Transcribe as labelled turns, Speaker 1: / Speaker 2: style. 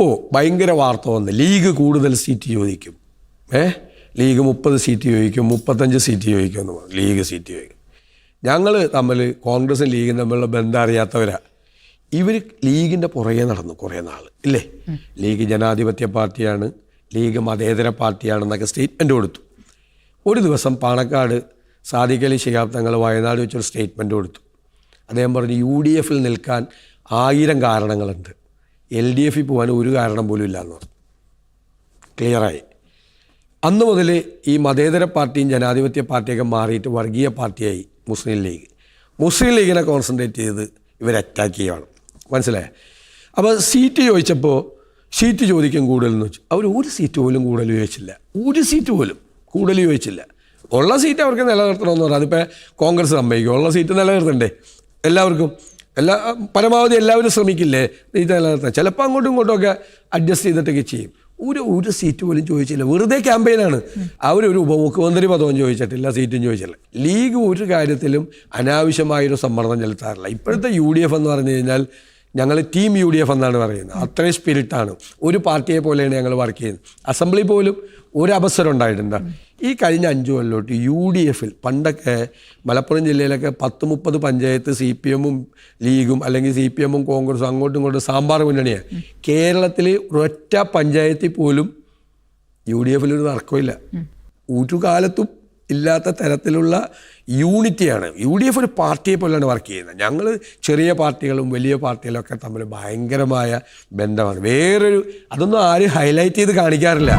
Speaker 1: ഇപ്പോൾ ഭയങ്കര വാർത്ത വന്ന് ലീഗ് കൂടുതൽ സീറ്റ് ചോദിക്കും. ലീഗ് 30 സീറ്റ് ചോദിക്കും, 35 സീറ്റ് ചോദിക്കും എന്ന് പറഞ്ഞു. ലീഗ് സീറ്റ് ചോദിക്കും. ഞങ്ങൾ തമ്മിൽ കോൺഗ്രസും ലീഗും തമ്മിലുള്ള ബന്ധം അറിയാത്തവരാ. ഇവർ ലീഗിൻ്റെ പുറകെ നടന്നു കുറേ നാൾ ഇല്ലേ. ലീഗ് ജനാധിപത്യ പാർട്ടിയാണ്, ലീഗ് മതേതര പാർട്ടിയാണെന്നൊക്കെ സ്റ്റേറ്റ്മെൻറ്റ് കൊടുത്തു. ഒരു ദിവസം പാണക്കാട് സാദിഖ് അലി ശിഹാബ് തങ്ങൾ വയനാട് വെച്ചൊരു സ്റ്റേറ്റ്മെൻറ്റ് കൊടുത്തു. അദ്ദേഹം പറഞ്ഞു UDF നിൽക്കാൻ 1000 കാരണങ്ങളുണ്ട്, LDF പോകാൻ ഒരു കാരണം പോലും ഇല്ലയെന്ന് പറഞ്ഞു. ക്ലിയറായി. അന്ന് മുതൽ ഈ മതേതര പാർട്ടിയും ജനാധിപത്യ പാർട്ടിയൊക്കെ മാറിയിട്ട് വർഗീയ പാർട്ടിയായി മുസ്ലിം ലീഗ്. മുസ്ലിം ലീഗിനെ കോൺസെൻട്രേറ്റ് ചെയ്ത് ഇവർ അറ്റാക്ക് ചെയ്യുകയാണ്. മനസ്സിലായോ? അപ്പോൾ സീറ്റ് ചോദിച്ചപ്പോൾ സീറ്റ് ചോദിക്കും കൂടുതലെന്ന് വെച്ചു. അവർ ഒരു സീറ്റ് പോലും കൂടുതൽ ചോദിച്ചില്ല. ഒരു സീറ്റ് പോലും കൂടുതൽ ചോദിച്ചില്ല. ഉള്ള സീറ്റ് അവർക്ക് നിലനിർത്തണമെന്ന് പറഞ്ഞു. അതിപ്പോൾ കോൺഗ്രസ് സമ്മതിക്കും. ഉള്ള സീറ്റ് നിലനിർത്തണ്ടേ എല്ലാവർക്കും? പരമാവധി എല്ലാവരും ശ്രമിക്കില്ലേ സീറ്റ് നിലനിർത്താൻ? ചിലപ്പോൾ അങ്ങോട്ടും ഇങ്ങോട്ടുമൊക്കെ അഡ്ജസ്റ്റ് ചെയ്തിട്ടൊക്കെ ചെയ്യും. ഒരു സീറ്റ് പോലും ചോദിച്ചില്ല. വെറുതെ ക്യാമ്പയിനാണ്. അവരൊരു ഉപമുഖ്യമന്ത്രി പദവും ചോദിച്ചിട്ടില്ല, സീറ്റും ചോദിച്ചില്ല. ലീഗ് ഒരു കാര്യത്തിലും അനാവശ്യമായൊരു സമ്മർദ്ദം ചെലുത്താറില്ല. ഇപ്പോഴത്തെ UDF എന്ന് പറഞ്ഞു കഴിഞ്ഞാൽ ഞങ്ങൾ ടീം UDF എന്നാണ് പറയുന്നത്. അത്രയും സ്പിരിറ്റാണ്. ഒരു പാർട്ടിയെ പോലെയാണ് ഞങ്ങൾ വർക്ക് ചെയ്യുന്നത്. അസംബ്ലി പോലും ഒരു അവസരം ഉണ്ടായിട്ടുണ്ട്. ഈ കഴിഞ്ഞ 5 കൊല്ലത്തോട്ട് UDF പണ്ടൊക്കെ മലപ്പുറം ജില്ലയിലൊക്കെ 10-30 പഞ്ചായത്ത് CPM ലീഗും അല്ലെങ്കിൽ CPM കോൺഗ്രസും അങ്ങോട്ടും ഇങ്ങോട്ടും സാമ്പാർ മുന്നണിയാണ്. കേരളത്തിൽ ഒരൊറ്റ പഞ്ചായത്തിൽ പോലും UDF ഒരു തർക്കമില്ല. ഒരു കാലത്തും ഇല്ലാത്ത തരത്തിലുള്ള യൂണിറ്റിയാണ്. UDF ഒരു പാർട്ടിയെ പോലെയാണ് വർക്ക് ചെയ്യുന്നത്. ഞങ്ങൾ ചെറിയ പാർട്ടികളും വലിയ പാർട്ടികളൊക്കെ തമ്മിൽ ഭയങ്കരമായ ബന്ധമാണ്. അതൊന്നും ആരും ഹൈലൈറ്റ് ചെയ്ത് കാണിക്കാറില്ല.